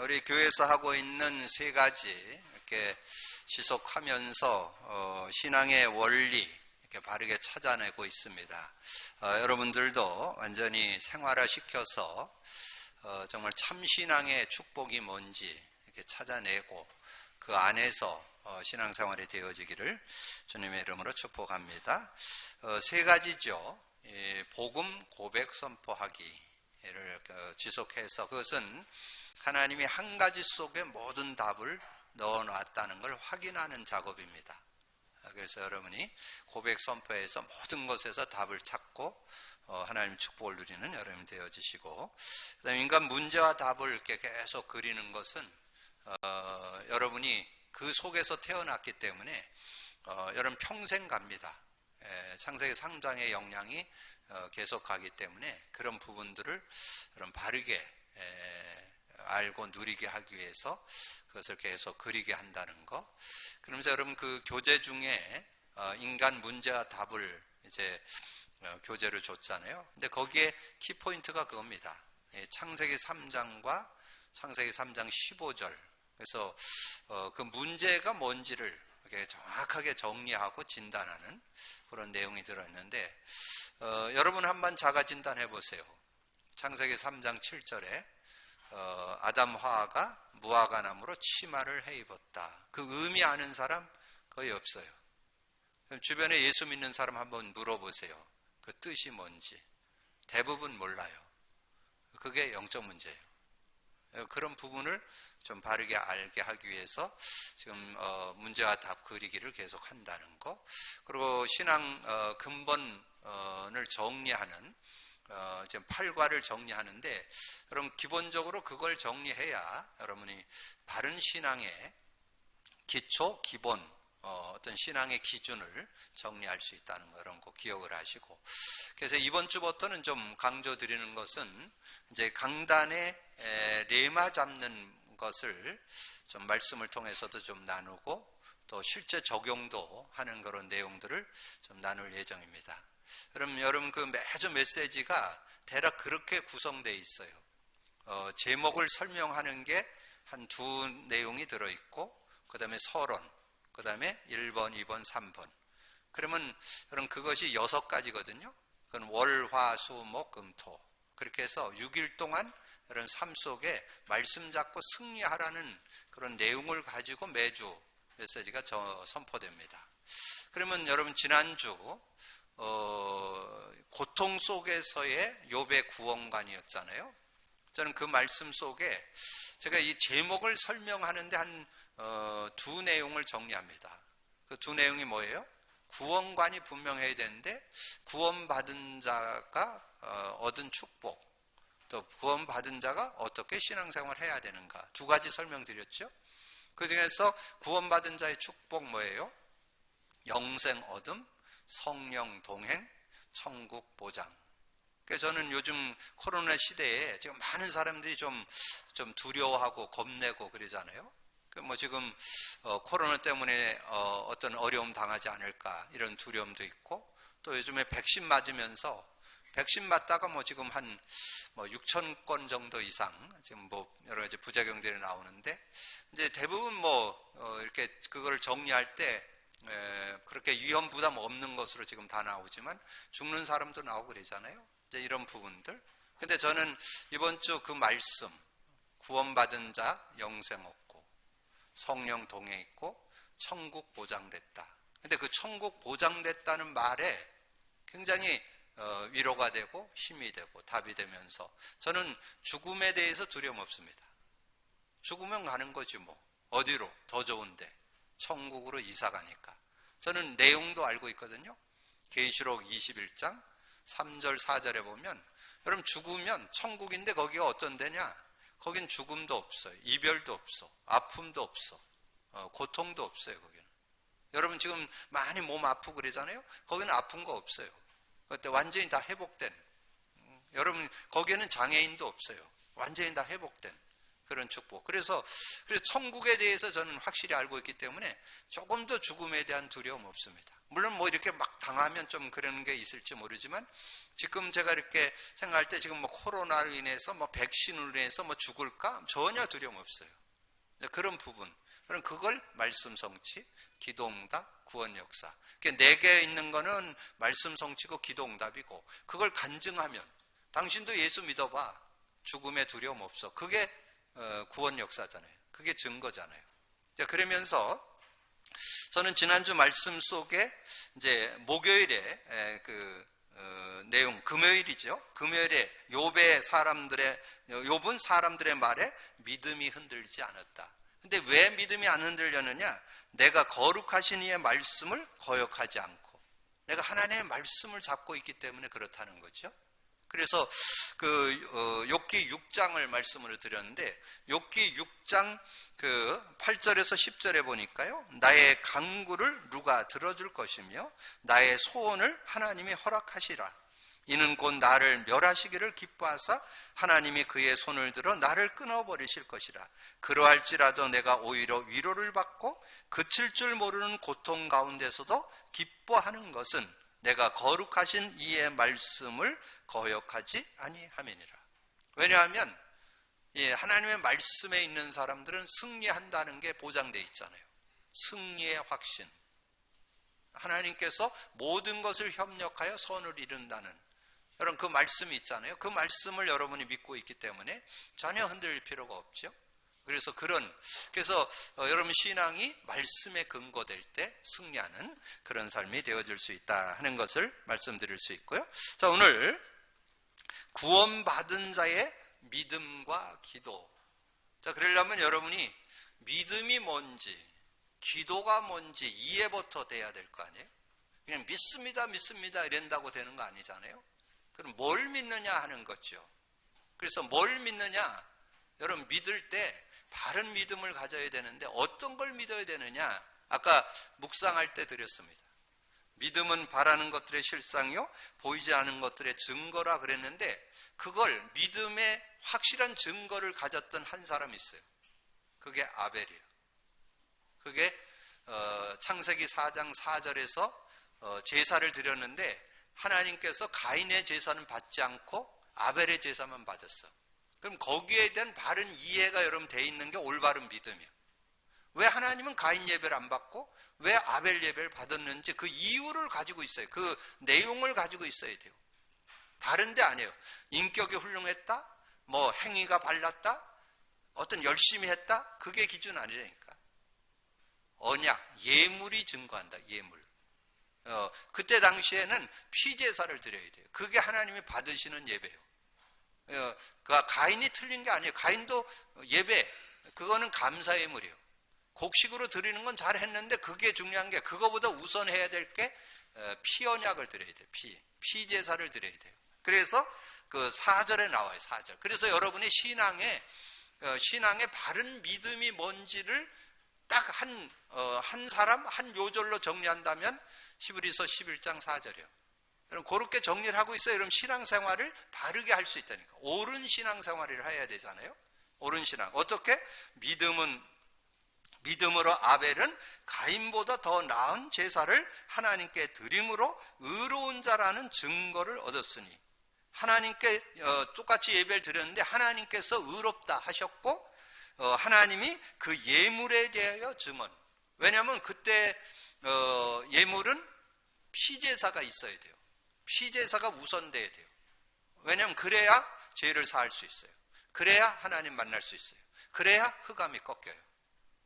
우리 교회에서 하고 있는 세 가지 이렇게 지속하면서 신앙의 원리 이렇게 바르게 찾아내고 있습니다. 여러분들도 완전히 생활화시켜서 정말 참 신앙의 축복이 뭔지 이렇게 찾아내고 그 안에서 신앙생활이 되어지기를 주님의 이름으로 축복합니다. 세 가지죠. 복음 고백 선포하기를 지속해서 그것은 하나님이 한 가지 속에 모든 답을 넣어놨다는 걸 확인하는 작업입니다. 그래서 여러분이 고백 선포에서 모든 것에서 답을 찾고 하나님 축복을 누리는 여러분이 되어지시고, 그다음에 인간 문제와 답을 이렇게 계속 그리는 것은 여러분이 그 속에서 태어났기 때문에 여러분 평생 갑니다. 창세기 3장의 영향이 계속 가기 때문에 그런 부분들을 여러분 바르게 알고 누리게 하기 위해서 그것을 계속 그리게 한다는 거. 그러면서 여러분 그 교재 중에 인간 문제와 답을 이제 교재를 줬잖아요. 근데 거기에 키포인트가 그겁니다. 창세기 3장과 창세기 3장 15절. 그래서 그 문제가 뭔지를 이렇게 정확하게 정리하고 진단하는 그런 내용이 들어있는데, 여러분 한번 자가 진단해 보세요. 창세기 3장 7절에 아담 하와가 무화과나무로 치마를 해 입었다. 그 의미 아는 사람 거의 없어요. 주변에 예수 믿는 사람 한번 물어보세요. 그 뜻이 뭔지. 대부분 몰라요. 그게 영적 문제예요. 그런 부분을 좀 바르게 알게 하기 위해서 지금 문제와 답 그리기를 계속 한다는 거. 그리고 신앙 근본을 정리하는 지금 8과를 정리하는데, 여러분 기본적으로 그걸 정리해야 여러분이 바른 신앙의 기초, 기본 어떤 신앙의 기준을 정리할 수 있다는 거, 이런 거 기억을 하시고. 그래서 이번 주부터는 좀 강조드리는 것은 이제 강단에 레마 잡는 것을 좀 말씀을 통해서도 좀 나누고 또 실제 적용도 하는 그런 내용들을 좀 나눌 예정입니다. 그럼 여러분 그 매주 메시지가 대략 그렇게 구성되어 있어요. 제목을 설명하는 게 한 두 내용이 들어있고, 그 다음에 서론, 그 다음에 1번, 2번, 3번. 그러면 여러분 그것이 6가지거든요. 그건 월, 화, 수, 목, 금, 토. 그렇게 해서 6일 동안 여러분 삶 속에 말씀 잡고 승리하라는 그런 내용을 가지고 매주 메시지가 선포됩니다. 그러면 여러분 지난주 고통 속에서의 욥의 구원관이었잖아요. 저는 그 말씀 속에 제가 이 제목을 설명하는데 한 두 내용을 정리합니다. 그 두 내용이 뭐예요? 구원관이 분명해야 되는데 구원받은 자가 얻은 축복, 또 구원받은 자가 어떻게 신앙생활을 해야 되는가, 두 가지 설명드렸죠. 그 중에서 구원받은 자의 축복 뭐예요? 영생 얻음, 성령 동행, 천국 보장. 그래서 저는 요즘 코로나 시대에 지금 많은 사람들이 좀 두려워하고 겁내고 그러잖아요. 뭐 지금 코로나 때문에 어떤 어려움 당하지 않을까 이런 두려움도 있고, 또 요즘에 백신 맞으면서 백신 맞다가 뭐 지금 한 6천 건 정도 이상 지금 뭐 여러 가지 부작용들이 나오는데, 이제 대부분 이렇게 그걸 정리할 때 그렇게 위험 부담 없는 것으로 지금 다 나오지만 죽는 사람도 나오고 그러잖아요. 이제 이런 부분들. 근데 저는 이번 주 그 말씀, 구원받은 자 영생 얻고 성령 동행 있고 천국 보장됐다. 근데 그 천국 보장됐다는 말에 굉장히 위로가 되고 힘이 되고 답이 되면서, 저는 죽음에 대해서 두려움 없습니다. 죽으면 가는 거지 뭐. 어디로? 더 좋은데. 천국으로 이사 가니까. 저는 내용도 알고 있거든요. 계시록 21장 3절 4절에 보면 여러분 죽으면 천국인데 거기가 어떤 데냐? 거긴 죽음도 없어요. 이별도 없어. 아픔도 없어. 고통도 없어요. 거기는. 여러분 지금 많이 몸 아프고 그러잖아요. 거기는 아픈 거 없어요. 그때 완전히 다 회복된, 여러분 거기에는 장애인도 없어요. 완전히 다 회복된 그런 축복. 그래서 천국에 대해서 저는 확실히 알고 있기 때문에 조금도 죽음에 대한 두려움 없습니다. 물론 뭐 이렇게 막 당하면 좀 그런 게 있을지 모르지만, 지금 제가 이렇게 생각할 때 지금 뭐 코로나로 인해서 뭐 백신으로 인해서 뭐 죽을까? 전혀 두려움 없어요. 그런 부분. 그럼 그걸 말씀 성취, 기도 응답, 구원 역사. 내게 있는 거는 말씀 성취고 기도 응답이고, 그걸 간증하면 당신도 예수 믿어봐. 죽음에 두려움 없어. 그게 구원 역사잖아요. 그게 증거잖아요. 그러면서 저는 지난주 말씀 속에 이제 목요일에 내용, 금요일이죠. 금요일에 욥은 사람들의 말에 믿음이 흔들리지 않았다. 근데 왜 믿음이 안 흔들렸느냐? 내가 거룩하신 이의 말씀을 거역하지 않고, 내가 하나님의 말씀을 잡고 있기 때문에 그렇다는 거죠. 그래서 욥기 6장을 말씀으로 드렸는데, 욥기 6장 8절에서 10절에 보니까요, 나의 간구를 누가 들어줄 것이며 나의 소원을 하나님이 허락하시라. 이는 곧 나를 멸하시기를 기뻐하사 하나님이 그의 손을 들어 나를 끊어버리실 것이라. 그러할지라도 내가 오히려 위로를 받고 그칠 줄 모르는 고통 가운데서도 기뻐하는 것은 내가 거룩하신 이의 말씀을 거역하지 아니함이니라. 왜냐하면 하나님의 말씀에 있는 사람들은 승리한다는 게 보장되어 있잖아요. 승리의 확신. 하나님께서 모든 것을 협력하여 선을 이룬다는, 여러분 그 말씀이 있잖아요. 그 말씀을 여러분이 믿고 있기 때문에 전혀 흔들릴 필요가 없죠. 그래서 여러분 신앙이 말씀에 근거될 때 승리하는 그런 삶이 되어질 수 있다 하는 것을 말씀드릴 수 있고요. 자, 오늘 구원받은 자의 믿음과 기도. 자, 그러려면 여러분이 믿음이 뭔지, 기도가 뭔지 이해부터 돼야 될 거 아니에요? 그냥 믿습니다 이런다고 되는 거 아니잖아요. 그럼 뭘 믿느냐 하는 거죠. 그래서 뭘 믿느냐? 여러분 믿을 때 바른 믿음을 가져야 되는데 어떤 걸 믿어야 되느냐? 아까 묵상할 때 드렸습니다. 믿음은 바라는 것들의 실상이요 보이지 않은 것들의 증거라 그랬는데, 그걸 믿음의 확실한 증거를 가졌던 한 사람이 있어요. 그게 아벨이에요. 그게 창세기 4장 4절에서 제사를 드렸는데 하나님께서 가인의 제사는 받지 않고 아벨의 제사만 받았어. 그럼 거기에 대한 바른 이해가 여러분 돼 있는 게 올바른 믿음이에요. 왜 하나님은 가인 예배를 안 받고 왜 아벨 예배를 받았는지 그 이유를 가지고 있어요. 그 내용을 가지고 있어야 돼요. 다른데 아니에요. 인격이 훌륭했다, 뭐 행위가 발랐다, 어떤 열심히 했다, 그게 기준 아니라니까. 언약, 예물이 증거한다. 예물. 그때 당시에는 피제사를 드려야 돼요. 그게 하나님이 받으시는 예배예요. 가인이 틀린 게 아니에요. 가인도 예배, 그거는 감사 예물이에요. 곡식으로 드리는 건 잘했는데 그게 중요한 게, 그거보다 우선해야 될 게 피언약을 드려야 돼요. 피제사를 드려야 돼요. 그래서 그 4절에 나와요. 4절. 그래서 여러분이 신앙의 바른 믿음이 뭔지를 딱 한 사람 한 요절로 정리한다면 히브리서 11장 4절이요. 여러분 그렇게 정리를 하고 있어요. 여러분 신앙생활을 바르게 할 수 있다니까. 옳은 신앙생활을 해야 되잖아요. 옳은 신앙. 어떻게? 믿음으로 아벨은 가인보다 더 나은 제사를 하나님께 드림으로 의로운 자라는 증거를 얻었으니, 하나님께 똑같이 예배를 드렸는데 하나님께서 의롭다 하셨고 하나님이 그 예물에 대하여 증언. 왜냐하면 그때 예물은 피제사가 있어야 돼요. 피제사가 우선돼야 돼요. 왜냐하면 그래야 죄를 사할 수 있어요. 그래야 하나님 만날 수 있어요. 그래야 흑암이 꺾여요.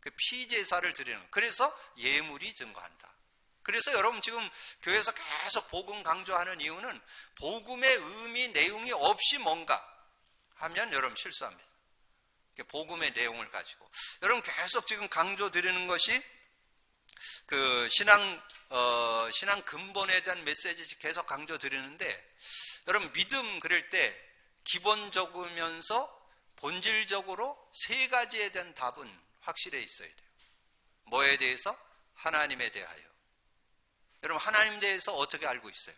그 피제사를 드리는, 그래서 예물이 증거한다. 그래서 여러분 지금 교회에서 계속 복음 강조하는 이유는 복음의 의미, 내용이 없이 뭔가 하면 여러분 실수합니다. 복음의 내용을 가지고 여러분 계속 지금 강조 드리는 것이 그 신앙 근본에 대한 메시지 계속 강조 드리는데, 여러분 믿음 그럴 때 기본적이면서 본질적으로 세 가지에 대한 답은 확실해 있어야 돼요. 뭐에 대해서? 하나님에 대하여. 여러분 하나님에 대해서 어떻게 알고 있어요?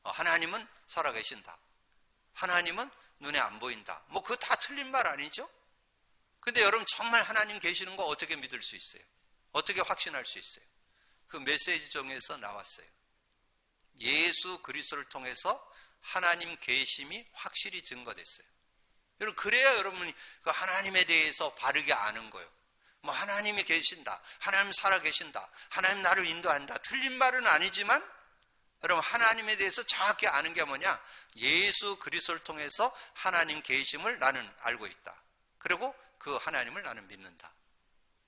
하나님은 살아계신다. 하나님은 눈에 안 보인다. 뭐 그거 다 틀린 말 아니죠? 근데 여러분 정말 하나님 계시는 거 어떻게 믿을 수 있어요? 어떻게 확신할 수 있어요? 그 메시지 중에서 나왔어요. 예수 그리스도를 통해서 하나님 계심이 확실히 증거됐어요. 여러분, 그래야 여러분이 그 하나님에 대해서 바르게 아는 거예요. 뭐 하나님이 계신다, 하나님 살아 계신다, 하나님 나를 인도한다, 틀린 말은 아니지만 여러분, 하나님에 대해서 정확히 아는 게 뭐냐? 예수 그리스도를 통해서 하나님 계심을 나는 알고 있다. 그리고 그 하나님을 나는 믿는다.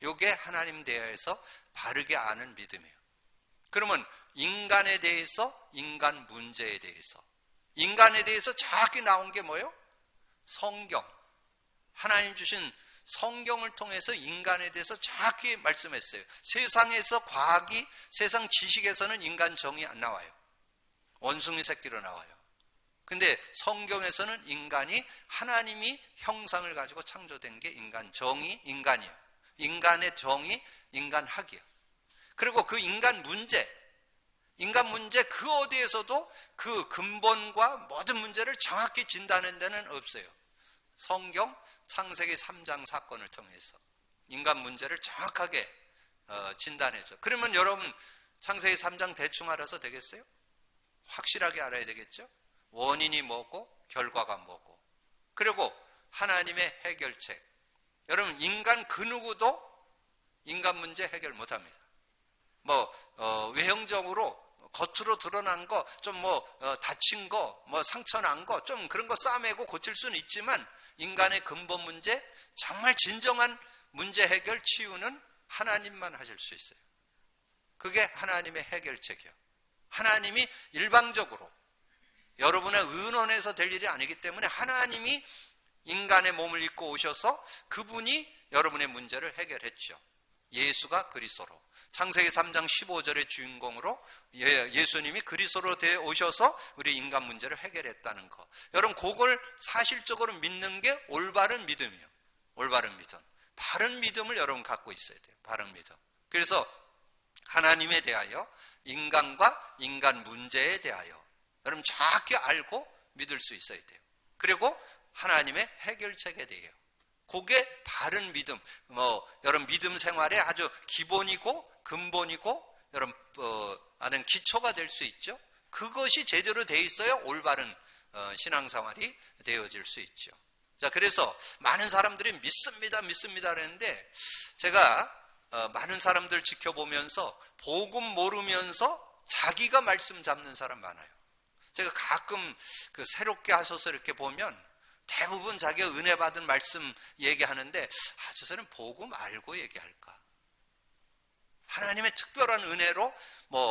이게 하나님 대하여서 바르게 아는 믿음이에요. 그러면 인간에 대해서, 인간 문제에 대해서, 인간에 대해서 정확히 나온 게 뭐예요? 성경. 하나님 주신 성경을 통해서 인간에 대해서 정확히 말씀했어요. 세상에서 과학이, 세상 지식에서는 인간 정이 안 나와요. 원숭이 새끼로 나와요. 근데 성경에서는 인간이 하나님이 형상을 가지고 창조된 게 인간 정의, 인간이에요. 인간의 정의, 인간학이에요. 그리고 그 인간 문제 그 어디에서도 그 근본과 모든 문제를 정확히 진단하는 데는 없어요. 성경 창세기 3장 사건을 통해서 인간 문제를 정확하게 진단해줘. 그러면 여러분 창세기 3장 대충 알아서 되겠어요? 확실하게 알아야 되겠죠? 원인이 뭐고 결과가 뭐고, 그리고 하나님의 해결책. 여러분, 인간 그 누구도 인간 문제 해결 못합니다. 외형적으로 겉으로 드러난 거, 좀 다친 거, 상처 난 거, 좀 그런 거 싸매고 고칠 수는 있지만 인간의 근본 문제, 정말 진정한 문제 해결, 치유는 하나님만 하실 수 있어요. 그게 하나님의 해결책이에요. 하나님이 일방적으로 여러분의 의논에서 될 일이 아니기 때문에 하나님이 인간의 몸을 입고 오셔서 그분이 여러분의 문제를 해결했죠. 예수가 그리스도로, 창세기 3장 15절의 주인공으로 예수님이 그리스도로 되어 오셔서 우리 인간 문제를 해결했다는 거. 여러분, 그걸 사실적으로 믿는 게 올바른 믿음이에요. 올바른 믿음. 바른 믿음을 여러분 갖고 있어야 돼요. 바른 믿음. 그래서 하나님에 대하여, 인간과 인간 문제에 대하여 여러분 정확히 알고 믿을 수 있어야 돼요. 그리고 하나님의 해결책에 대해요. 그게 바른 믿음. 여러분 믿음 생활의 아주 기본이고 근본이고 여러분 아는 기초가 될 수 있죠. 그것이 제대로 돼 있어야 올바른 신앙생활이 되어질 수 있죠. 자, 그래서 많은 사람들이 믿습니다 그랬는데 제가 많은 사람들 지켜보면서 복음 모르면서 자기가 말씀 잡는 사람 많아요. 제가 가끔 그 새롭게 하셔서 이렇게 보면 대부분 자기가 은혜 받은 말씀 얘기하는데, 저 사람 복음 알고 얘기할까? 하나님의 특별한 은혜로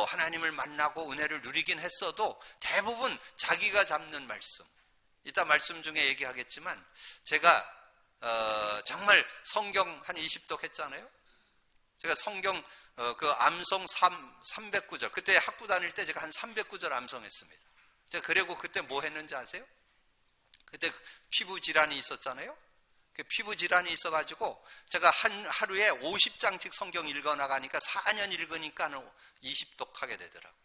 하나님을 만나고 은혜를 누리긴 했어도 대부분 자기가 잡는 말씀. 이따 말씀 중에 얘기하겠지만 제가 정말 성경 한 20독 했잖아요. 제가 성경 그 암송 300구절, 그때 학부 다닐 때 제가 한 300구절 암송했습니다. 제가 그리고 그때 뭐 했는지 아세요? 그때 피부 질환이 있었잖아요. 그 피부 질환이 있어가지고 제가 하루에 50장씩 성경 읽어나가니까 4년 읽으니까 20독 하게 되더라고요.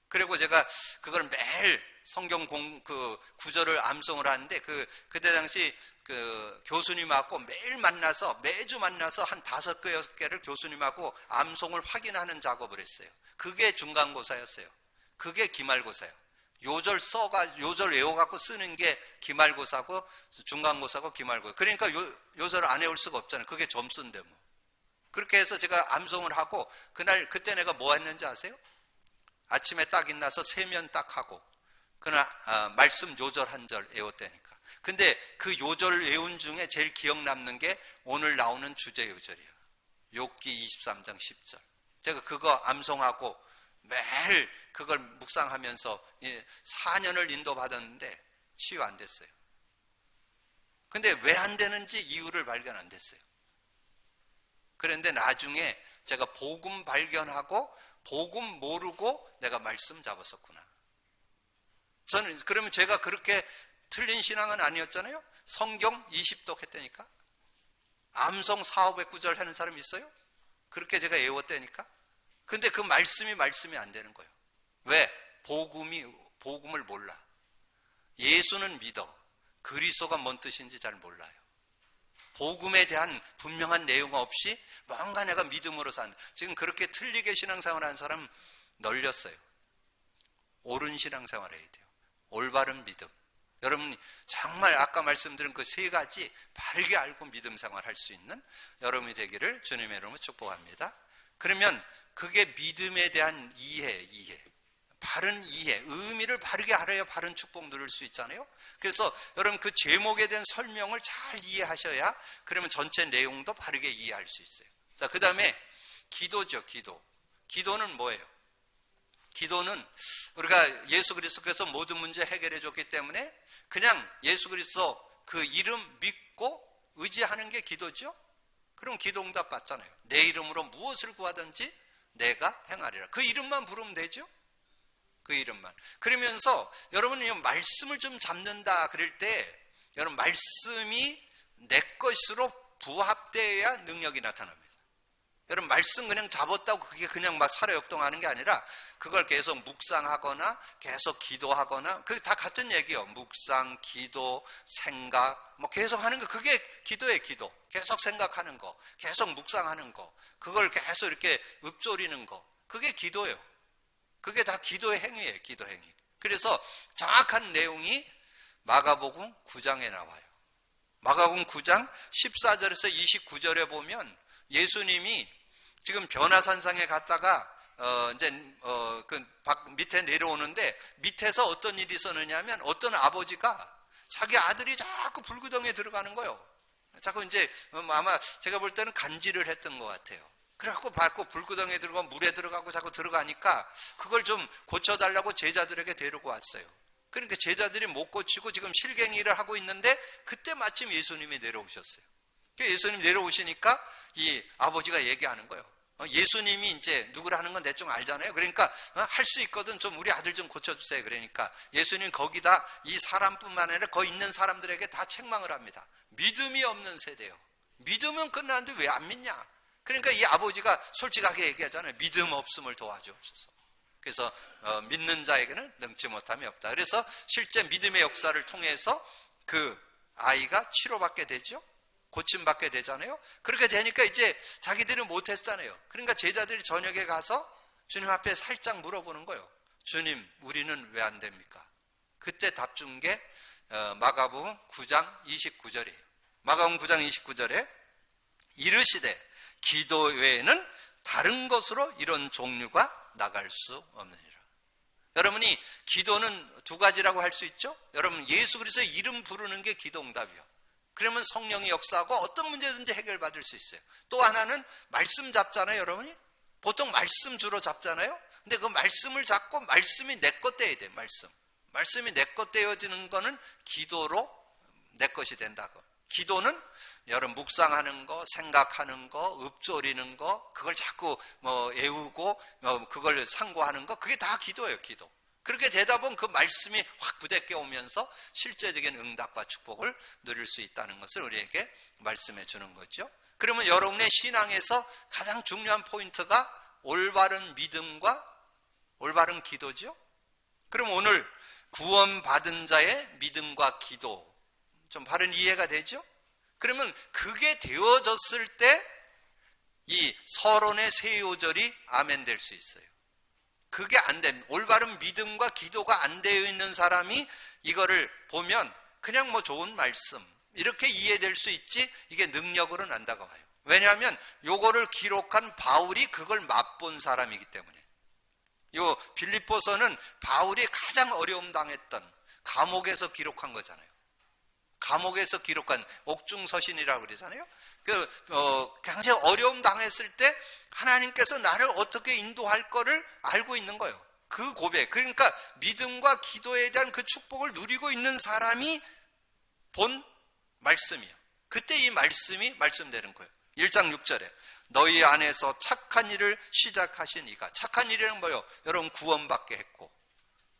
그리고 제가 그걸 매일 성경 그 구절을 암송을 하는데 그때 당시 그 교수님하고 매주 만나서 한 5개, 6개를 교수님하고 암송을 확인하는 작업을 했어요. 그게 중간고사였어요. 그게 기말고사예요. 요절 외워갖고 쓰는 게 기말고사고 중간고사고 기말고사. 그러니까 요절을 안 외울 수가 없잖아요. 그게 점수인데 뭐. 그렇게 해서 제가 암송을 하고 그때 내가 뭐 했는지 아세요? 아침에 딱 일어나서 세면 딱 하고 그날 말씀 요절 한 절 외웠다니까. 근데 그 요절 외운 중에 제일 기억 남는 게 오늘 나오는 주제 요절이에요. 욥기 23장 10절. 제가 그거 암송하고 매일 그걸 묵상하면서 4년을 인도받았는데 치유 안 됐어요. 근데 왜 안 되는지 이유를 발견 안 됐어요. 그런데 나중에 제가 복음 발견하고 복음 모르고 내가 말씀 잡았었구나. 저는 그러면 제가 그렇게 틀린 신앙은 아니었잖아요. 성경 20독 했다니까. 암송 400구절 하는 사람 있어요? 그렇게 제가 외웠다니까. 근데 그 말씀이 안 되는 거예요. 왜? 복음을 몰라. 예수는 믿어. 그리스도가 뭔 뜻인지 잘 몰라요. 복음에 대한 분명한 내용 없이 뭔가 내가 믿음으로 사는, 지금 그렇게 틀리게 신앙생활하는 사람 널렸어요. 옳은 신앙생활 해야 돼요. 올바른 믿음. 여러분 정말 아까 말씀드린 그 세 가지 바르게 알고 믿음 생활할 수 있는 여러분이 되기를 주님의 이름으로 축복합니다. 그러면 그게 믿음에 대한 이해, 바른 이해, 의미를 바르게 알아야 바른 축복 누릴 수 있잖아요. 그래서 여러분 그 제목에 대한 설명을 잘 이해하셔야 그러면 전체 내용도 바르게 이해할 수 있어요. 자, 그 다음에 기도죠. 기도는 뭐예요? 기도는 우리가 예수 그리스도께서 모든 문제 해결해 줬기 때문에 그냥 예수 그리스도 그 이름 믿고 의지하는 게 기도죠. 그럼 기도 응답 받잖아요. 내 이름으로 무엇을 구하든지 내가 행하리라. 그 이름만 부르면 되죠. 그 이름만. 그러면서 여러분이 말씀을 좀 잡는다 그럴 때 여러분 말씀이 내 것으로 부합되어야 능력이 나타납니다. 여러분 말씀 그냥 잡았다고 그게 그냥 막 살아 역동하는 게 아니라 그걸 계속 묵상하거나 계속 기도하거나 그게 다 같은 얘기예요. 묵상, 기도, 생각 뭐 계속 하는 거 그게 기도예요. 기도. 계속 생각하는 거, 계속 묵상하는 거, 그걸 계속 이렇게 읊조리는 거 그게 기도예요. 그게 다 기도의 행위예요. 기도 행위. 그래서 정확한 내용이 마가복음 9장에 나와요. 마가복음 9장 14절에서 29절에 보면 예수님이 지금 변화산상에 갔다가 그 밑에 내려오는데 밑에서 어떤 일이 있었느냐면 어떤 아버지가 자기 아들이 자꾸 불구덩이에 들어가는 거예요. 자꾸 이제 아마 제가 볼 때는 간질을 했던 것 같아요. 그래갖고 받고 불구덩이에 들어가고 물에 들어가고 자꾸 들어가니까 그걸 좀 고쳐달라고 제자들에게 데리고 왔어요. 그러니까 제자들이 못 고치고 지금 실갱이를 하고 있는데 그때 마침 예수님이 내려오셨어요. 예수님 내려오시니까 이 아버지가 얘기하는 거예요. 예수님이 이제 누구라는 건 대충 알잖아요. 그러니까 할 수 있거든 좀 우리 아들 좀 고쳐주세요. 그러니까 예수님 거기다 이 사람뿐만 아니라 거기 있는 사람들에게 다 책망을 합니다. 믿음이 없는 세대요. 믿으면 끝나는데 왜 안 믿냐? 그러니까 이 아버지가 솔직하게 얘기하잖아요. 믿음 없음을 도와주옵소서. 그래서 믿는 자에게는 능치 못함이 없다. 그래서 실제 믿음의 역사를 통해서 그 아이가 치료받게 되죠. 고침받게 되잖아요. 그렇게 되니까 이제 자기들이 못했잖아요. 그러니까 제자들이 저녁에 가서 주님 앞에 살짝 물어보는 거예요. 주님, 우리는 왜 안 됩니까? 그때 답 준 게 마가복음 9장 29절이에요. 마가복음 9장 29절에 이르시되 기도 외에는 다른 것으로 이런 종류가 나갈 수 없느니라. 여러분이 기도는 두 가지라고 할 수 있죠. 여러분 예수 그리스도의 이름 부르는 게 기도 응답이요. 그러면 성령이 역사하고 어떤 문제든지 해결받을 수 있어요. 또 하나는 말씀 잡잖아요. 여러분이 보통 말씀 주로 잡잖아요. 근데 그 말씀을 잡고 말씀이 내 것 되어야 돼. 말씀이 내 것 되어지는 거는 기도로 내 것이 된다고. 기도는 여러분 묵상하는 거, 생각하는 거, 읊조리는 거, 그걸 자꾸 애우고 그걸 상고하는 거, 그게 다 기도예요. 기도. 그렇게 되다 보면 그 말씀이 확 부대껴 오면서 실제적인 응답과 축복을 누릴 수 있다는 것을 우리에게 말씀해 주는 거죠. 그러면 여러분의 신앙에서 가장 중요한 포인트가 올바른 믿음과 올바른 기도죠. 그럼 오늘 구원받은 자의 믿음과 기도 좀 바른 이해가 되죠? 그러면 그게 되어졌을 때 이 서론의 세 요절이 아멘 될 수 있어요. 그게 안 됩니다. 올바른 믿음과 기도가 안 되어 있는 사람이 이거를 보면 그냥 뭐 좋은 말씀 이렇게 이해될 수 있지 이게 능력으로는 안 다가와요. 왜냐하면 요거를 기록한 바울이 그걸 맛본 사람이기 때문에. 요 빌립보서는 바울이 가장 어려움 당했던 감옥에서 기록한 거잖아요. 감옥에서 기록한 옥중서신이라고 그러잖아요. 굉장히 어려움 당했을 때 하나님께서 나를 어떻게 인도할 거를 알고 있는 거예요. 그 고백. 그러니까 믿음과 기도에 대한 그 축복을 누리고 있는 사람이 본 말씀이에요. 그때 이 말씀이 말씀되는 거예요. 1장 6절에 너희 안에서 착한 일을 시작하신 이가, 착한 일이란 뭐예요? 여러분 구원받게 했고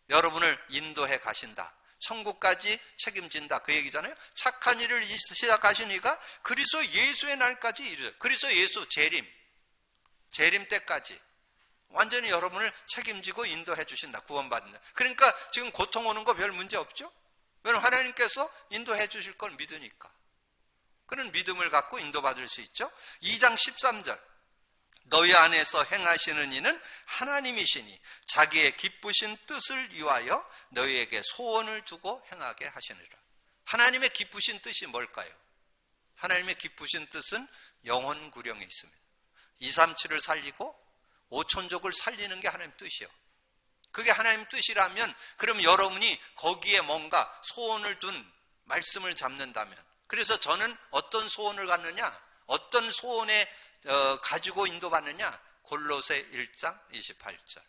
여러분을 인도해 가신다. 천국까지 책임진다. 그 얘기잖아요. 착한 일을 시작하신 이가 그리스도 예수의 날까지 이르러. 그리스도 예수 재림 때까지 완전히 여러분을 책임지고 인도해 주신다. 구원받는다. 그러니까 지금 고통 오는 거 별 문제 없죠? 왜냐하면 하나님께서 인도해 주실 걸 믿으니까. 그런 믿음을 갖고 인도받을 수 있죠. 2장 13절 너희 안에서 행하시는 이는 하나님이시니 자기의 기쁘신 뜻을 위하여 너희에게 소원을 두고 행하게 하시느니라. 하나님의 기쁘신 뜻이 뭘까요? 하나님의 기쁘신 뜻은 영혼 구령에 있습니다. 237을 살리고 5천족을 살리는 게 하나님 뜻이요. 그게 하나님 뜻이라면 그럼 여러분이 거기에 뭔가 소원을 둔 말씀을 잡는다면, 그래서 저는 어떤 소원을 갖느냐, 어떤 소원에 가지고 인도받느냐, 골로새 1장 28절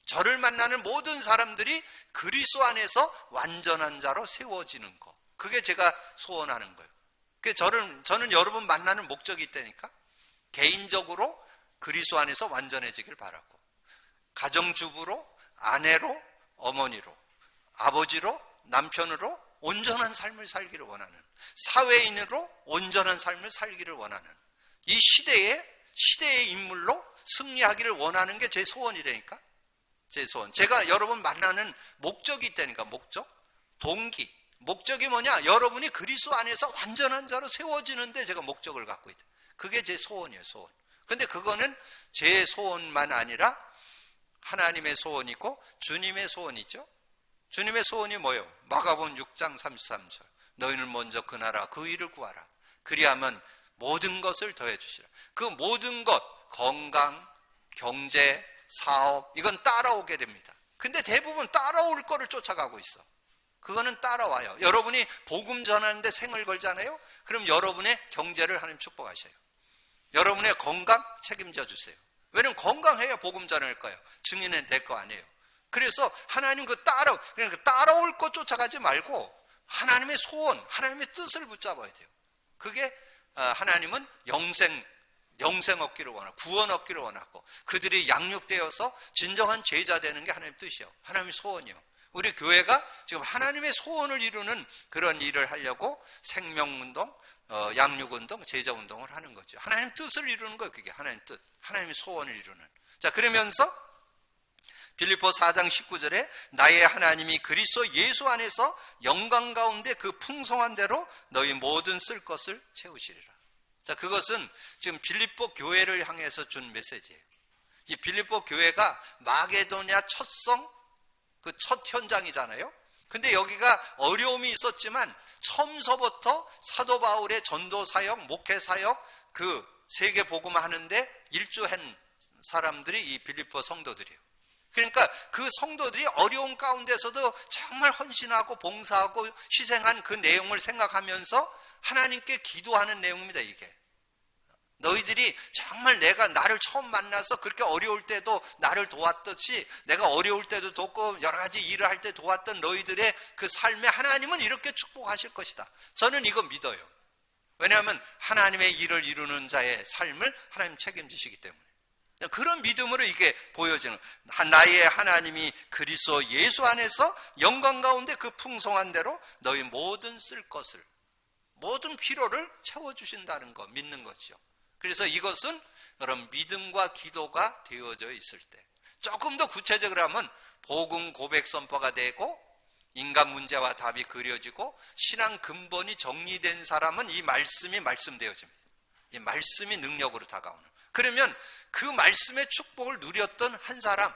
저를 만나는 모든 사람들이 그리스도 안에서 완전한 자로 세워지는 거, 그게 제가 소원하는 거예요. 저는 여러분 만나는 목적이 있다니까. 개인적으로 그리스도 안에서 완전해지길 바라고, 가정주부로, 아내로, 어머니로, 아버지로, 남편으로 온전한 삶을 살기를 원하는, 사회인으로 온전한 삶을 살기를 원하는, 이 시대의 인물로 승리하기를 원하는 게 제 소원이라니까. 제 소원. 제가 여러분 만나는 목적이 있다니까. 목적, 동기. 목적이 뭐냐? 여러분이 그리스도 안에서 완전한 자로 세워지는데 제가 목적을 갖고 있다. 그게 제 소원이에요. 소원. 근데 그거는 제 소원만 아니라 하나님의 소원이고 주님의 소원이죠. 주님의 소원이 뭐예요? 마가복음 6장 33절 너희는 먼저 그 나라 그 일을 구하라. 그리하면 모든 것을 더해 주시라. 그 모든 것, 건강, 경제, 사업, 이건 따라오게 됩니다. 근데 대부분 따라올 거를 쫓아가고 있어. 그거는 따라와요. 여러분이 복음 전하는데 생을 걸잖아요. 그럼 여러분의 경제를 하나님 축복하셔요. 여러분의 건강 책임져 주세요. 왜냐면 건강해야 복음 전할 거예요. 증인은 될 거 아니에요. 그래서 하나님 그러니까 따라올 거 쫓아가지 말고 하나님의 소원, 하나님의 뜻을 붙잡아야 돼요. 그게 하나님은 영생 얻기를 원하고 구원 얻기를 원하고 그들이 양육되어서 진정한 제자 되는 게 하나님의 뜻이요. 하나님의 소원이요. 우리 교회가 지금 하나님의 소원을 이루는 그런 일을 하려고 생명운동, 양육운동, 제자운동을 하는 거죠. 하나님 뜻을 이루는 거예요. 그게 하나님 뜻, 하나님의 소원을 이루는. 자, 그러면서 빌립보 4장 19절에 나의 하나님이 그리스도 예수 안에서 영광 가운데 그 풍성한 대로 너희 모든 쓸 것을 채우시리라. 자, 그것은 지금 빌립보 교회를 향해서 준 메시지예요. 이 빌립보 교회가 마게도냐 첫성 그 첫 현장이잖아요. 근데 여기가 어려움이 있었지만 처음서부터 사도 바울의 전도 사역, 목회 사역, 그 세계 복음 하는데 일조한 사람들이 이 빌립보 성도들이에요. 그러니까 그 성도들이 어려운 가운데서도 정말 헌신하고 봉사하고 희생한 그 내용을 생각하면서 하나님께 기도하는 내용입니다. 이게 너희들이 정말 내가 나를 처음 만나서 그렇게 어려울 때도 나를 도왔듯이 내가 어려울 때도 돕고 여러 가지 일을 할 때 도왔던 너희들의 그 삶에 하나님은 이렇게 축복하실 것이다. 저는 이거 믿어요. 왜냐하면 하나님의 일을 이루는 자의 삶을 하나님 책임지시기 때문에. 그런 믿음으로 이게 보여지는, 나의 하나님이 그리스도 예수 안에서 영광 가운데 그 풍성한 대로 너희 모든 쓸 것을, 모든 필요를 채워주신다는 거 믿는 거죠. 그래서 이것은 여러분 믿음과 기도가 되어져 있을 때, 조금 더 구체적으로 하면 복음 고백 선포가 되고 인간 문제와 답이 그려지고 신앙 근본이 정리된 사람은 이 말씀이 말씀되어집니다. 이 말씀이 능력으로 다가오는. 그러면 그 말씀의 축복을 누렸던 한 사람,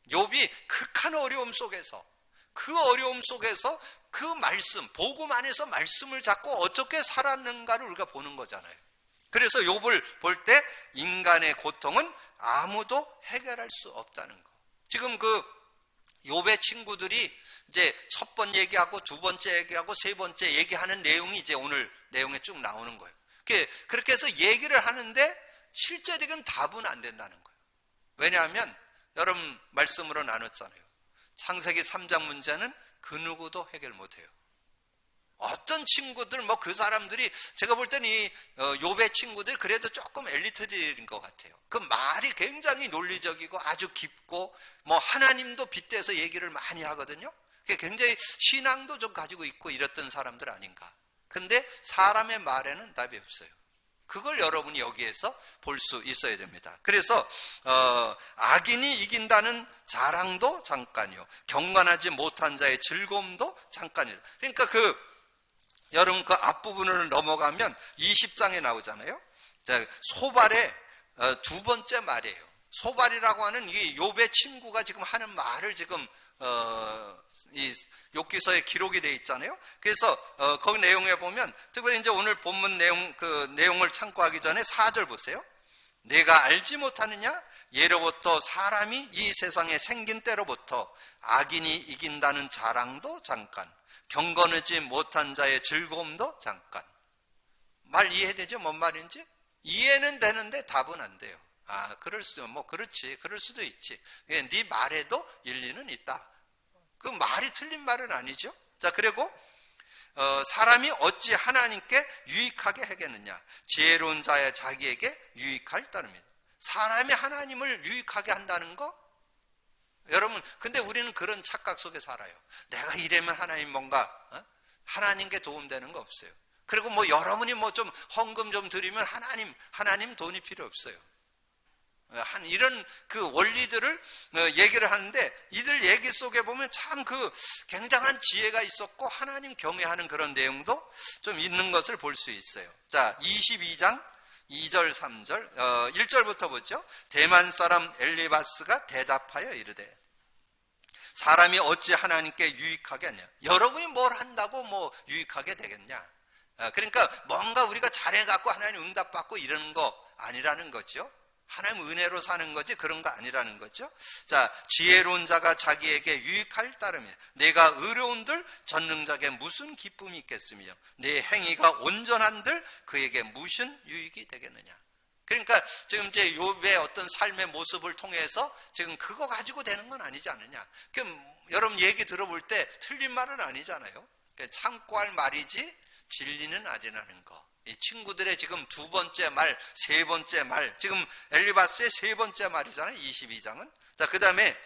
욥이 극한 어려움 속에서, 그 어려움 속에서 그 말씀, 복음 안에서 말씀을 잡고 어떻게 살았는가를 우리가 보는 거잖아요. 그래서 욥을 볼 때 인간의 고통은 아무도 해결할 수 없다는 거. 지금 그 욥의 친구들이 이제 첫 번 얘기하고 두 번째 얘기하고 세 번째 얘기하는 내용이 이제 오늘 내용에 쭉 나오는 거예요. 그렇게 해서 얘기를 하는데 실제적인 답은 안 된다는 거예요. 왜냐하면 여러분 말씀으로 나눴잖아요. 창세기 3장 문제는 그 누구도 해결 못해요. 어떤 친구들, 그 사람들이, 제가 볼 때는 이 욥의 친구들 그래도 조금 엘리트들인 것 같아요. 그 말이 굉장히 논리적이고 아주 깊고, 하나님도 빗대서 얘기를 많이 하거든요. 굉장히 신앙도 좀 가지고 있고 이랬던 사람들 아닌가. 근데 사람의 말에는 답이 없어요. 그걸 여러분이 여기에서 볼 수 있어야 됩니다. 그래서 악인이 이긴다는 자랑도 잠깐이요, 경건하지 못한 자의 즐거움도 잠깐이요. 그러니까 여러분 그 앞부분을 넘어가면 20장에 나오잖아요. 자, 소발의 두 번째 말이에요. 소발이라고 하는 이 욥의 친구가 지금 하는 말을 지금 이 욥기서에 기록이 되어 있잖아요. 그래서 거기 내용에 보면 특별히 이제 오늘 본문 내용 그 내용을 참고하기 전에 4절 보세요. 내가 알지 못하느냐? 예로부터 사람이 이 세상에 생긴 때로부터 악인이 이긴다는 자랑도 잠깐, 경건하지 못한 자의 즐거움도 잠깐. 말 이해되죠? 뭔 말인지? 이해는 되는데 답은 안 돼요. 아, 그렇지. 그럴 수도 있지. 네 말에도 일리는 있다. 그 말이 틀린 말은 아니죠. 자, 그리고 사람이 어찌 하나님께 유익하게 하겠느냐? 지혜로운 자의 자기에게 유익할 따름이다. 사람이 하나님을 유익하게 한다는 거? 여러분, 근데 우리는 그런 착각 속에 살아요. 내가 이러면 하나님 뭔가 하나님께 도움되는 거 없어요. 그리고 뭐 여러분이 뭐 좀 헌금 좀 드리면 하나님 돈이 필요 없어요. 이런 그 원리들을 얘기를 하는데, 이들 얘기 속에 보면 참 그 굉장한 지혜가 있었고 하나님 경외하는 그런 내용도 좀 있는 것을 볼 수 있어요. 자, 22장 2절 3절 1절부터 보죠. 대만 사람 엘리바스가 대답하여 이르되 사람이 어찌 하나님께 유익하게 하냐? 여러분이 뭘 한다고 뭐 유익하게 되겠냐? 그러니까 뭔가 우리가 잘해갖고 하나님 응답받고 이러는 거 아니라는 거죠. 하나님 은혜로 사는 거지 그런 거 아니라는 거죠. 자, 지혜로운 자가 자기에게 유익할 따름이야. 내가 의로운들 전능자에게 무슨 기쁨이 있겠으며 내 행위가 온전한들 그에게 무슨 유익이 되겠느냐. 그러니까 지금 이제 욥의 어떤 삶의 모습을 통해서 지금 그거 가지고 되는 건 아니지 않느냐. 그럼 여러분 얘기 들어볼 때 틀린 말은 아니잖아요. 참고할 말이지 진리는 아니라는 거. 이 친구들의 지금 두 번째 말, 세 번째 말, 지금 엘리바스의 세 번째 말이잖아요. 22장은. 자, 그 다음에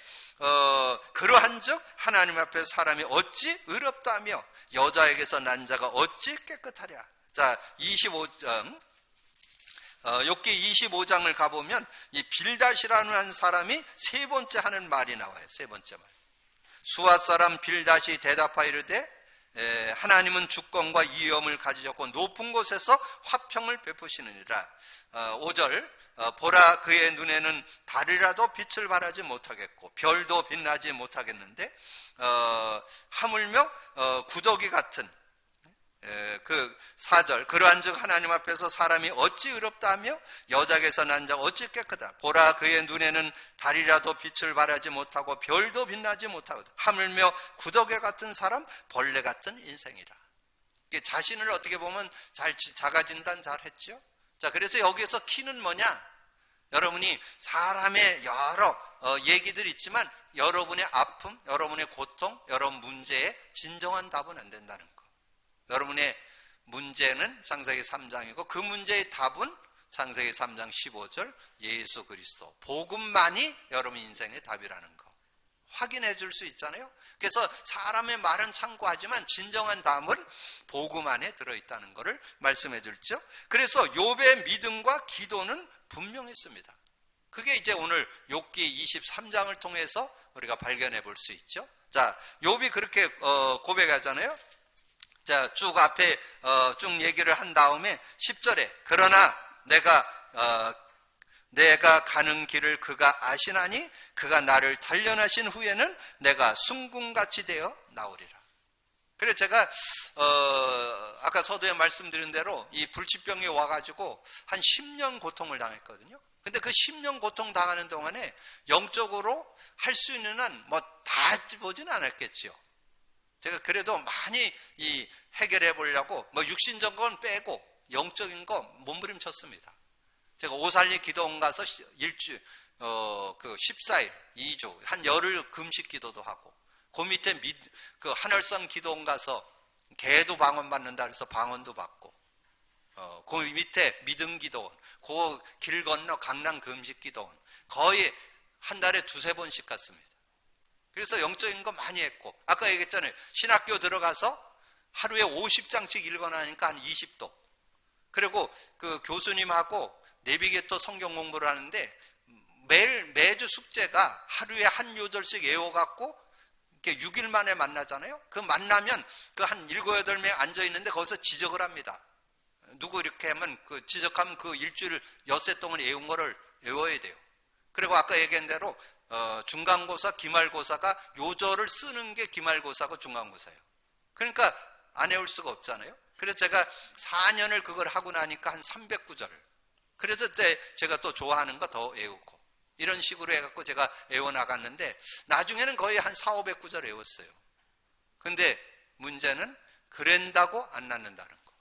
그러한즉 하나님 앞에서 사람이 어찌 의롭다며 여자에게서 난 자가 어찌 깨끗하랴. 자, 25장 욥기 25장을 가보면 이 빌닷이라는 한 사람이 세 번째 하는 말이 나와요. 세 번째 말. 수아 사람 빌닷이 대답하여 이르되 하나님은 주권과 위엄을 가지셨고 높은 곳에서 화평을 베푸시느니라. 5절 보라 그의 눈에는 달이라도 빛을 발하지 못하겠고 별도 빛나지 못하겠는데 하물며 구더기 같은 그 4절 그러한즉 하나님 앞에서 사람이 어찌 의롭다 하며 여자에게서 난 자가 어찌 깨끗하다. 보라 그의 눈에는 달이라도 빛을 발하지 못하고 별도 빛나지 못하거든. 하물며 구더기 같은 사람 벌레 같은 인생이라. 자신을 어떻게 보면 자가진단 잘 했죠. 자, 그래서 여기에서 키는 뭐냐? 여러분이 사람의 여러 얘기들이 있지만 여러분의 아픔, 여러분의 고통, 여러분 문제에 진정한 답은 안 된다는 거. 여러분의 문제는 창세기 3장이고 그 문제의 답은 창세기 3장 15절 예수 그리스도 복음만이 여러분 인생의 답이라는 거 확인해 줄 수 있잖아요. 그래서 사람의 말은 참고하지만 진정한 답은 복음 안에 들어있다는 것을 말씀해 줬죠. 그래서 욥의 믿음과 기도는 분명했습니다. 그게 이제 오늘 욥기 23장을 통해서 우리가 발견해 볼 수 있죠. 자, 욥이 그렇게 고백하잖아요. 자, 쭉 앞에 쭉 얘기를 한 다음에 10절에 그러나 내가 가는 길을 그가 아시나니 그가 나를 단련하신 후에는 내가 순금같이 되어 나오리라. 그래서 제가 아까 서두에 말씀드린 대로 이 불치병이 와가지고 한 10년 고통을 당했거든요. 근데 그 10년 고통 당하는 동안에 영적으로 할 수 있는 한 뭐 다 보지는 않았겠죠. 제가 그래도 많이 이 해결해 보려고 뭐 육신적인 건 빼고 영적인 거 몸부림쳤습니다. 제가 오살리 기도원 가서 그 14일, 2주, 한 열흘 금식 기도도 하고, 그 밑에 그 하늘성 기도원 가서 개도 방언 받는다 그래서 방언도 받고, 그 밑에 믿음 기도원, 그 길 건너 강남 금식 기도원, 거의 한 달에 2-3번씩 갔습니다. 그래서 영적인 거 많이 했고, 아까 얘기했잖아요. 신학교 들어가서 하루에 50장씩 읽어나니까 한 20도. 그리고 그 교수님하고 내비게터 성경 공부를 하는데 매주 숙제가 하루에 한 요절씩 외워갖고 이렇게 6일 만에 만나잖아요. 그 만나면 그 한 7, 8명 앉아 있는데 거기서 지적을 합니다. 누구 이렇게 하면 그 지적하면 그 일주일 엿새 동안 외운 거를 외워야 돼요. 그리고 아까 얘기한 대로 중간고사, 기말고사가 요절을 쓰는 게 기말고사고 중간고사예요. 그러니까 안 외울 수가 없잖아요. 그래서 제가 4년을 그걸 하고 나니까 한 300구절. 그래서 제가 또 좋아하는 거 더 외우고 이런 식으로 해갖고 제가 외워나갔는데 나중에는 거의 한 4, 500구절 외웠어요. 근데 문제는 그랜다고 안 낫는다는 거.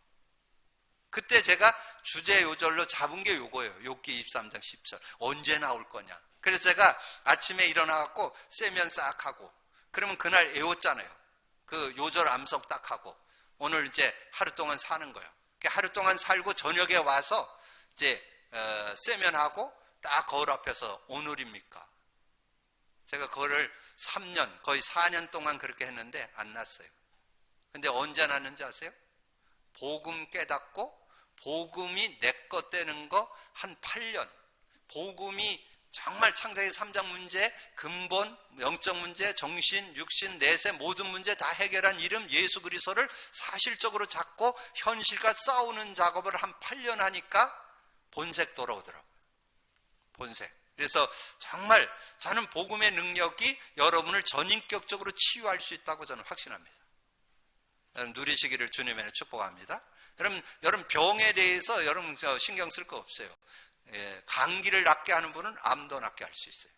그때 제가 주제 요절로 잡은 게 요거예요. 욥기 23장 10절. 언제 나올 거냐. 그래서 제가 아침에 일어나갖고 세면 싹 하고 그러면 그날 외웠잖아요. 그 요절 암송 딱 하고 오늘 이제 하루 동안 사는 거예요. 하루 동안 살고 저녁에 와서 이제 세면하고 딱 거울 앞에서 오늘입니까? 제가 그거를 3년 거의 4년 동안 그렇게 했는데 안 났어요. 근데 언제 났는지 아세요? 복음 깨닫고 복음이 내 것 되는 거 한 8년. 복음이 정말 창세기 3장 문제, 근본, 영적 문제, 정신, 육신, 내세 모든 문제 다 해결한 이름 예수 그리스도를 사실적으로 잡고 현실과 싸우는 작업을 한 8년 하니까 본색 돌아오더라고요. 본색. 그래서 정말 저는 복음의 능력이 여러분을 전인격적으로 치유할 수 있다고 저는 확신합니다. 여러분 누리시기를 주님의 축복합니다. 여러분 병에 대해서 여러분 신경 쓸 거 없어요. 감기를 낫게 하는 분은 암도 낫게 할 수 있어요.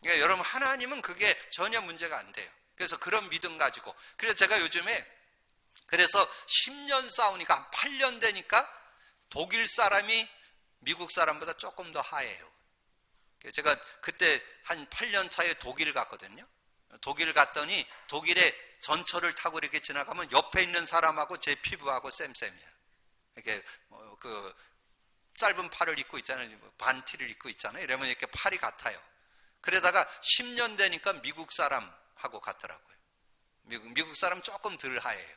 그러니까 여러분 하나님은 그게 전혀 문제가 안 돼요. 그래서 그런 믿음 가지고 그래서 제가 요즘에 그래서 10년 싸우니까 한 8년 되니까 독일 사람이 미국 사람보다 조금 더 하얘요. 제가 그때 한 8년 차에 독일 갔거든요. 독일 갔더니 독일에 전철을 타고 이렇게 지나가면 옆에 있는 사람하고 제 피부하고 쌤쌤이야. 이렇게 그 짧은 팔을 입고 있잖아요. 반티를 입고 있잖아요. 이러면 이렇게 팔이 같아요. 그러다가 10년 되니까 미국 사람하고 같더라고요. 미국 사람 조금 덜 하얘요.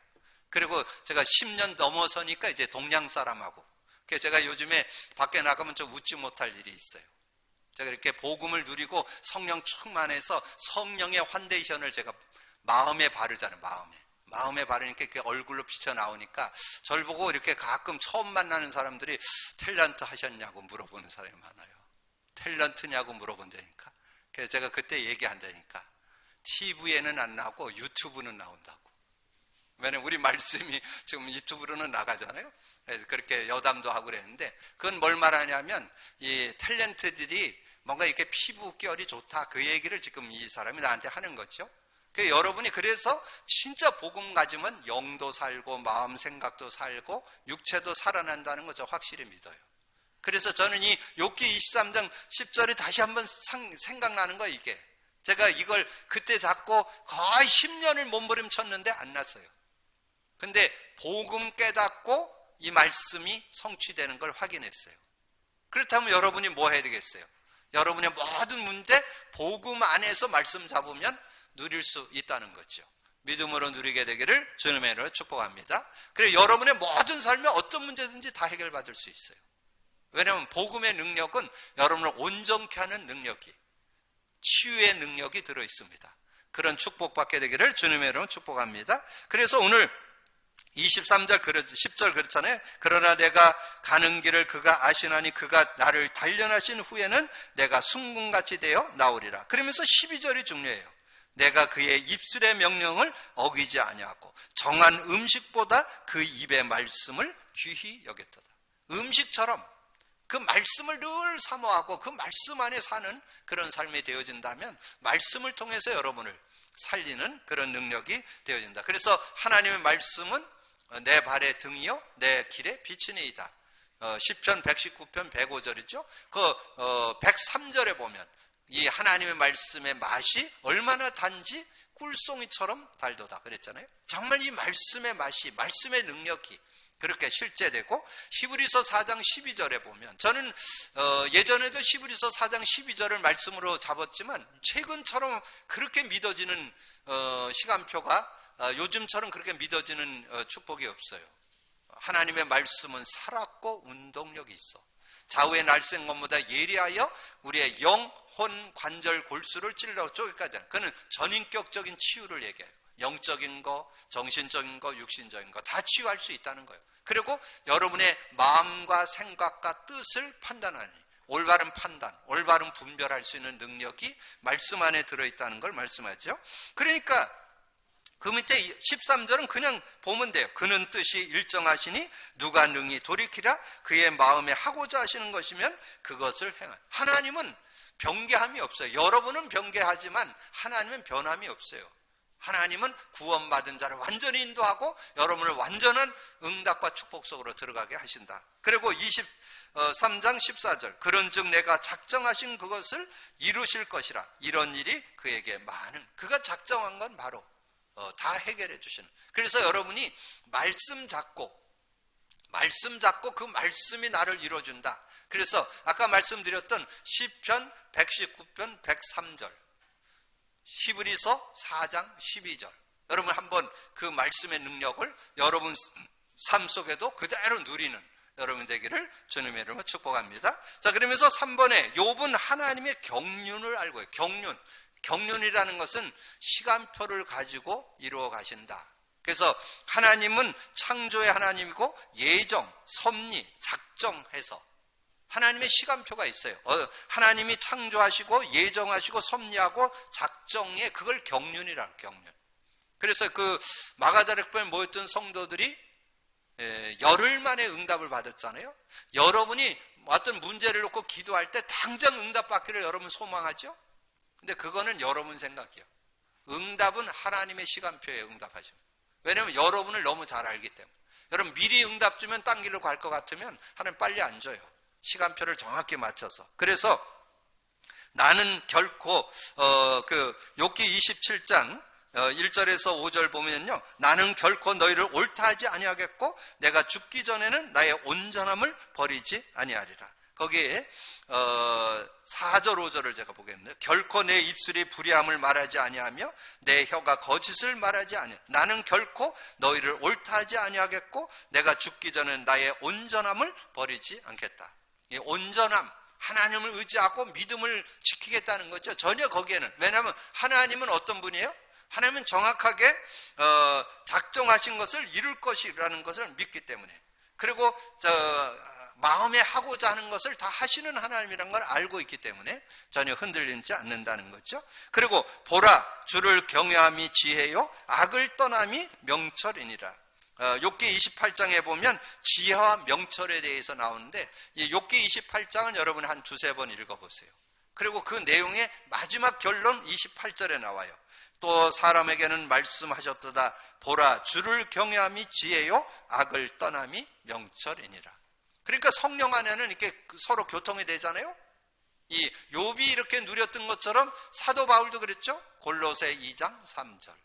그리고 제가 10년 넘어서니까 이제 동양 사람하고. 그래서 제가 요즘에 밖에 나가면 좀 웃지 못할 일이 있어요. 제가 이렇게 복음을 누리고 성령 충만해서 성령의 환데이션을 제가 마음에 바르잖아요. 마음에 바르니까 이렇게 얼굴로 비쳐 나오니까 저를 보고 이렇게 가끔 처음 만나는 사람들이 탤런트 하셨냐고 물어보는 사람이 많아요. 탤런트냐고 물어본다니까. 그래서 제가 그때 얘기한다니까. TV에는 안 나오고 유튜브는 나온다고. 왜냐면 우리 말씀이 지금 유튜브로는 나가잖아요. 그래서 그렇게 여담도 하고 그랬는데 그건 뭘 말하냐면 이 탤런트들이 뭔가 이렇게 피부결이 좋다 그 얘기를 지금 이 사람이 나한테 하는 거죠. 여러분이 그래서 진짜 복음 가지면 영도 살고 마음 생각도 살고 육체도 살아난다는 거 저 확실히 믿어요. 그래서 저는 이 욥기 23장 10절이 다시 한번 생각나는 거예요. 이게 제가 이걸 그때 잡고 거의 10년을 몸부림쳤는데 안 났어요. 근데 복음 깨닫고 이 말씀이 성취되는 걸 확인했어요. 그렇다면 여러분이 뭐 해야 되겠어요? 여러분의 모든 문제 복음 안에서 말씀 잡으면 누릴 수 있다는 거죠. 믿음으로 누리게 되기를 주님의 이름으로 축복합니다. 그래서 여러분의 모든 삶에 어떤 문제든지 다 해결받을 수 있어요. 왜냐하면 복음의 능력은 여러분을 온전케 하는 능력이 치유의 능력이 들어있습니다. 그런 축복받게 되기를 주님의 이름으로 축복합니다. 그래서 오늘 23절 10절 그렇잖아요. 그러나 내가 가는 길을 그가 아시나니 그가 나를 단련하신 후에는 내가 순금같이 되어 나오리라. 그러면서 12절이 중요해요. 내가 그의 입술의 명령을 어기지 아니하고 정한 음식보다 그 입의 말씀을 귀히 여겼도다. 음식처럼 그 말씀을 늘 사모하고 그 말씀 안에 사는 그런 삶이 되어진다면 말씀을 통해서 여러분을 살리는 그런 능력이 되어진다. 그래서 하나님의 말씀은 내 발의 등이요 내 길의 빛이니이다. 시편 119편 105절이죠. 그 103절에 보면 이 하나님의 말씀의 맛이 얼마나 단지 꿀송이처럼 달도다 그랬잖아요. 정말 이 말씀의 맛이 말씀의 능력이 그렇게 실제되고 히브리서 4장 12절에 보면 저는 예전에도 히브리서 4장 12절을 말씀으로 잡았지만 최근처럼 그렇게 믿어지는 시간표가 요즘처럼 그렇게 믿어지는 축복이 없어요. 하나님의 말씀은 살았고 운동력이 있어. 좌우의 날쌘 것보다 예리하여 우리의 영, 혼, 관절, 골수를 찔러 쪼기까지 하는, 그는 전인격적인 치유를 얘기해요. 영적인 거, 정신적인 거, 육신적인 거 다 치유할 수 있다는 거예요. 그리고 여러분의 마음과 생각과 뜻을 판단하니, 올바른 판단, 올바른 분별할 수 있는 능력이 말씀 안에 들어있다는 걸 말씀하죠. 그러니까 그 밑에 13절은 그냥 보면 돼요. 그는 뜻이 일정하시니 누가 능히 돌이키라. 그의 마음에 하고자 하시는 것이면 그것을 행하라. 하나님은 변개함이 없어요. 여러분은 변개하지만 하나님은 변함이 없어요. 하나님은 구원받은 자를 완전히 인도하고 여러분을 완전한 응답과 축복 속으로 들어가게 하신다. 그리고 23장 14절, 그런즉 내가 작정하신 그것을 이루실 것이라. 이런 일이 그에게 많은, 그가 작정한 건 바로 다 해결해 주시는. 그래서 여러분이 말씀 잡고 그 말씀이 나를 이루어준다. 그래서 아까 말씀드렸던 시편 119편 103절, 히브리서 4장 12절, 여러분 한번 그 말씀의 능력을 여러분 삶 속에도 그대로 누리는 여러분 되기를 주님의 이름으로 축복합니다. 자, 그러면서 3번에 욥은 하나님의 경륜을 알고 해요. 경륜이라는 것은 시간표를 가지고 이루어 가신다. 그래서 하나님은 창조의 하나님이고 예정, 섭리, 작정해서 하나님의 시간표가 있어요. 하나님이 창조하시고 예정하시고 섭리하고 작정에, 그걸 경륜이라, 경륜. 그래서 그 마가다락방에 모였던 성도들이 열흘 만에 응답을 받았잖아요. 여러분이 어떤 문제를 놓고 기도할 때 당장 응답받기를 여러분 소망하죠? 근데 그거는 여러분 생각이에요. 응답은 하나님의 시간표에 응답하시면. 왜냐하면 여러분을 너무 잘 알기 때문에. 여러분 미리 응답 주면 딴 길로 갈 것 같으면 하나님 빨리 안 줘요. 시간표를 정확히 맞춰서. 그래서 나는 결코 그 욥기 27장 1절에서 5절 보면요, 나는 결코 너희를 옳다 하지 아니하겠고 내가 죽기 전에는 나의 온전함을 버리지 아니하리라. 거기에 4절 5절을 제가 보겠습니다. 결코 내 입술이 불의함을 말하지 아니하며 내 혀가 거짓을 말하지 아니하. 나는 결코 너희를 옳다 하지 아니하겠고 내가 죽기 전에는 나의 온전함을 버리지 않겠다. 이 온전함, 하나님을 의지하고 믿음을 지키겠다는 거죠. 전혀 거기에는. 왜냐하면 하나님은 어떤 분이에요? 하나님은 정확하게 작정하신 것을 이룰 것이라는 것을 믿기 때문에, 그리고 마음에 하고자 하는 것을 다 하시는 하나님이라는 걸 알고 있기 때문에 전혀 흔들리지 않는다는 거죠. 그리고 보라, 주를 경외함이 지혜요 악을 떠남이 명철이니라. 욥기 28장에 보면 지혜와 명철에 대해서 나오는데, 이 욥기 28장은 여러분 한 두세 번 읽어보세요. 그리고 그 내용의 마지막 결론 28절에 나와요. 또 사람에게는 말씀하셨도다. 보라, 주를 경외함이 지혜요 악을 떠남이 명철이니라. 그러니까 성령 안에는 이렇게 서로 교통이 되잖아요. 이 욥이 이렇게 누렸던 것처럼 사도 바울도 그랬죠. 골로새 2장 3절.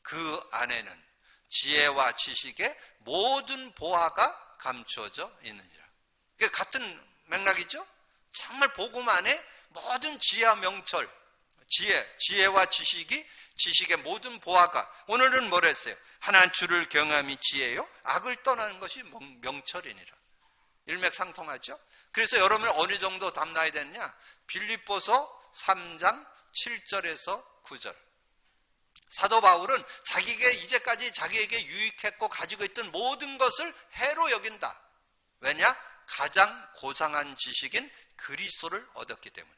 그 안에는 지혜와 지식의 모든 보화가 감추어져 있느니라. 이게 같은 맥락이죠. 정말 복음 안에 모든 지혜와 명철, 지혜와 지식의 모든 보화가, 오늘은 뭐라 했어요? 하나님 주를 경외함이 지혜요 악을 떠나는 것이 명철이니라. 일맥상통하죠. 그래서 여러분은 어느 정도 담나야 되느냐? 빌립보서 3장 7절에서 9절. 사도 바울은 자기에게 이제까지 자기에게 유익했고 가지고 있던 모든 것을 해로 여긴다. 왜냐? 가장 고상한 지식인 그리스도를 얻었기 때문에.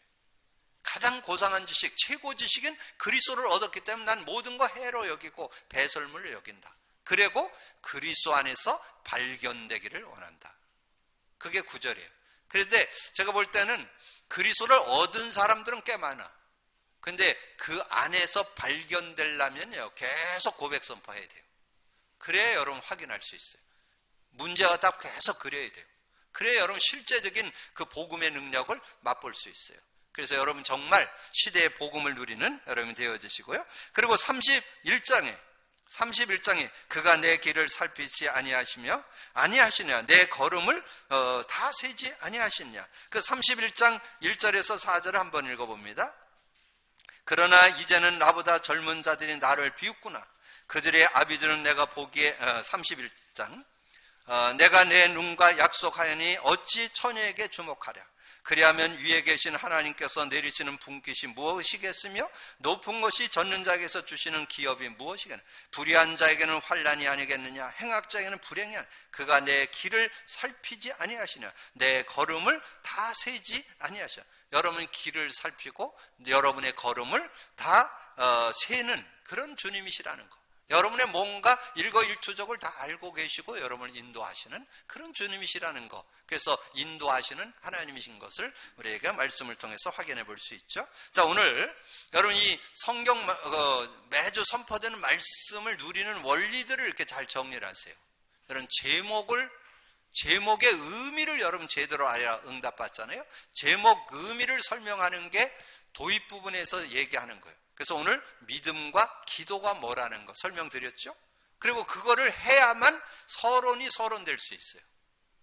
가장 고상한 지식, 최고 지식인 그리스도를 얻었기 때문에 난 모든 거 해로 여기고 배설물로 여긴다. 그리고 그리스도 안에서 발견되기를 원한다. 그게 9절이에요. 그런데 제가 볼 때는 그리스도를 얻은 사람들은 꽤 많아. 근데 그 안에서 발견되려면요, 계속 고백 선포해야 돼요. 그래야 여러분 확인할 수 있어요. 문제와 답 계속 그려야 돼요. 그래야 여러분 실제적인 그 복음의 능력을 맛볼 수 있어요. 그래서 여러분 정말 시대의 복음을 누리는 여러분이 되어주시고요. 그리고 31장에 그가 내 길을 살피지 아니하시냐 내 걸음을 다 세지 아니하시냐. 그 31장 1절에서 4절을 한번 읽어봅니다. 그러나 이제는 나보다 젊은 자들이 나를 비웃구나. 그들의 아비들은 내가 보기에 31장 내가 내 눈과 약속하였니 어찌 처녀에게 주목하랴. 그리하면 위에 계신 하나님께서 내리시는 분깃이 무엇이겠으며 높은 곳이 젖는 자에게서 주시는 기업이 무엇이겠느냐. 불의한 자에게는 환난이 아니겠느냐. 행악자에게는 불행이 아니냐. 그가 내 길을 살피지 아니하시냐. 내 걸음을 다 세지 아니하시냐. 여러분의 길을 살피고 여러분의 걸음을 다 세는 그런 주님이시라는 거. 여러분의 뭔가 일거일투족을 다 알고 계시고 여러분을 인도하시는 그런 주님이시라는 거. 그래서 인도하시는 하나님이신 것을 우리에게 말씀을 통해서 확인해 볼 수 있죠. 자, 오늘 여러분 이 성경 매주 선포되는 말씀을 누리는 원리들을 이렇게 잘 정리를 하세요. 여러분 제목의 의미를 여러분 제대로 알아야 응답받잖아요. 제목 의미를 설명하는 게 도입 부분에서 얘기하는 거예요. 그래서 오늘 믿음과 기도가 뭐라는 거 설명드렸죠. 그리고 그거를 해야만 서론이 서론될 수 있어요.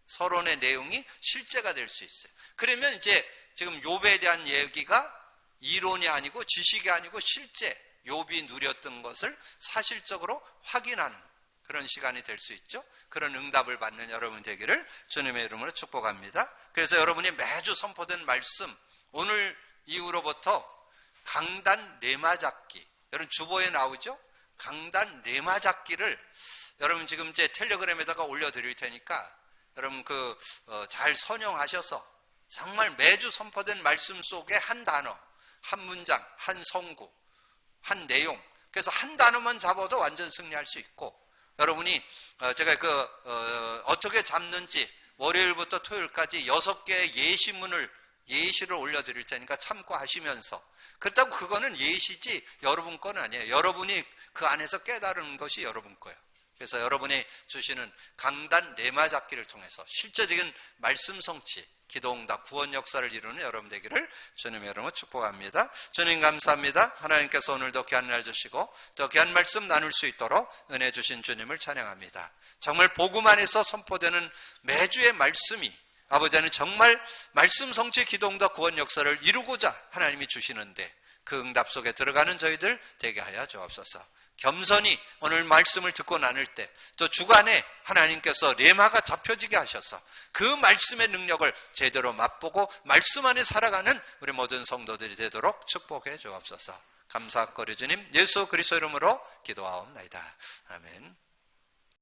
서론의 내용이 실제가 될 수 있어요. 그러면 이제 지금 욥에 대한 얘기가 이론이 아니고 지식이 아니고 실제 욥이 누렸던 것을 사실적으로 확인하는 그런 시간이 될 수 있죠. 그런 응답을 받는 여러분 되기를 주님의 이름으로 축복합니다. 그래서 여러분이 매주 선포된 말씀, 오늘 이후로부터 강단 레마잡기, 여러분 주보에 나오죠? 강단 레마잡기를 여러분 지금 제 텔레그램에다가 올려드릴 테니까 여러분 잘 선용하셔서 정말 매주 선포된 말씀 속에 한 단어, 한 문장, 한 성구, 한 내용, 그래서 한 단어만 잡아도 완전 승리할 수 있고, 여러분이 제가 어떻게 잡는지 월요일부터 토요일까지 6개의 예시를 올려드릴 테니까 참고하시면서, 그렇다고 그거는 예시지 여러분 건 아니에요. 여러분이 그 안에서 깨달은 것이 여러분 거예요. 그래서 여러분이 주시는 강단 레마잡기를 통해서 실제적인 말씀 성취, 기도응답, 구원 역사를 이루는 여러분 되기를 주님의 이름으로 축복합니다. 주님 감사합니다. 하나님께서 오늘도 귀한 날 주시고 또 귀한 말씀 나눌 수 있도록 은혜 주신 주님을 찬양합니다. 정말 복음 안에서 선포되는 매주의 말씀이 아버지는 정말 말씀 성취, 기도응답, 구원 역사를 이루고자 하나님이 주시는데 그 응답 속에 들어가는 저희들 되게 하여 주옵소서. 겸손히 오늘 말씀을 듣고 나눌 때 또 주간에 하나님께서 레마가 잡혀지게 하셔서 그 말씀의 능력을 제대로 맛보고 말씀 안에 살아가는 우리 모든 성도들이 되도록 축복해 주옵소서. 감사거리 주님 예수 그리스도 이름으로 기도하옵나이다. 아멘.